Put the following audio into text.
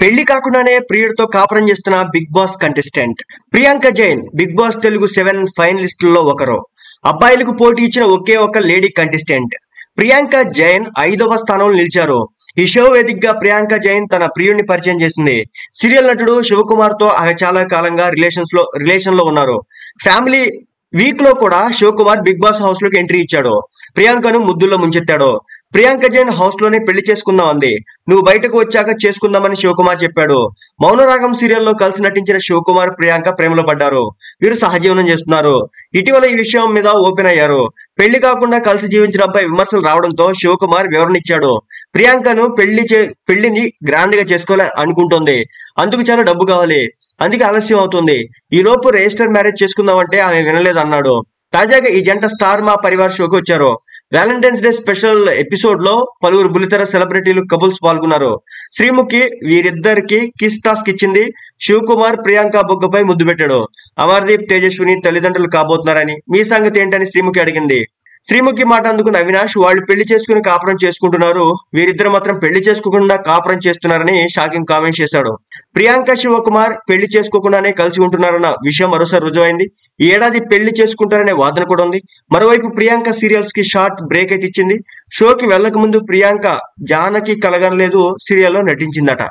పెళ్లి కాకుండానే ప్రియుడితో కాపురం చేస్తున్న Bigg Boss contestant Priyanka Jain Bigg Boss Telugu 7 ఫైనలిస్టుల్లో ఒకరు. అబ్బాయిలకు పోటీ ఇచ్చిన ఒకే ఒక లేడీ కంటెస్టెంట్ ప్రియాంక జైన్ 5వ స్థానంలో నిలిచారు. ఈ షో వేదికగా ప్రియాంక జైన్ తన ప్రియుడిని పరిచయం చేసింది. సీరియల్ నటుడు శివకుమార్ తో ఆమె చాలా కాలంగా రిలేషన్ లో ఉన్నారు. ఫ్యామిలీ వీక్ లో కూడా శివకుమార్ బిగ్ బాస్ హౌస్ లోకి ఎంట్రీ ఇచ్చాడు. ప్రియాంకను ముద్దుల్లో ముంచెత్తాడు. ప్రియాంక జైన్ హౌస్ లోనే పెళ్లి చేసుకుందాం అంది. నువ్వు బయటకు వచ్చాక చేసుకుందామని శివకుమార్ చెప్పాడు. మౌనరాగం సీరియల్లో కలిసి నటించిన శివకుమార్ ప్రియాంక ప్రేమలో పడ్డారు. వీరు సహజీవనం చేస్తున్నారు. ఇటీవల ఈ విషయం మీద ఓపెన్ అయ్యారు. పెళ్లి కాకుండా కలిసి జీవించడంపై విమర్శలు రావడంతో శివకుమార్ వివరణ ఇచ్చాడు. ప్రియాంకను పెళ్లిని గ్రాండ్ గా చేసుకోవాలని అనుకుంటోంది. అందుకు చాలా డబ్బు కావాలి, అందుకే ఆలస్యం అవుతుంది. ఈ లోపు రిజిస్టర్ మ్యారేజ్ చేసుకుందామంటే ఆమె వినలేదు అన్నాడు. తాజాగా ఈ జంట స్టార్ మా పరివార్ షోకి వచ్చారు. వ్యాలంటైన్స్ డే స్పెషల్ ఎపిసోడ్ లో పలువురు బుల్లితెర సెలబ్రిటీలు కపుల్స్ పాల్గొన్నారు. శ్రీముఖి వీరిద్దరికి కిస్ టాస్క్ ఇచ్చింది. శివకుమార్ ప్రియాంక బొగ్గపై ముద్దు పెట్టాడు. అమర్దీప్ తేజస్విని తల్లిదండ్రులు కాబోతున్నారని, మీ సంగతి ఏంటని శ్రీముఖి అడిగింది. శ్రీముఖి మాట అందుకున్న అవినాష్, వాళ్ళు పెళ్లి చేసుకుని కాపురం చేసుకుంటున్నారు, వీరిద్దరు మాత్రం పెళ్లి చేసుకోకుండా కాపురం చేస్తున్నారని షాకింగ్ కామెంట్స్ చేశాడు. ప్రియాంక శివకుమార్ పెళ్లి చేసుకోకుండానే కలిసి ఉంటున్నారన్న విషయం మరోసారి రుజువైంది. ఈ ఏడాది పెళ్లి చేసుకుంటారనే వాదన కూడా ఉంది. మరోవైపు ప్రియాంక సీరియల్స్ కి షార్ట్ బ్రేక్ అయితే ఇచ్చింది. షోకి వెళ్లక ముందు ప్రియాంక జానకి కలగనలేదు సీరియల్లో నటించిందట.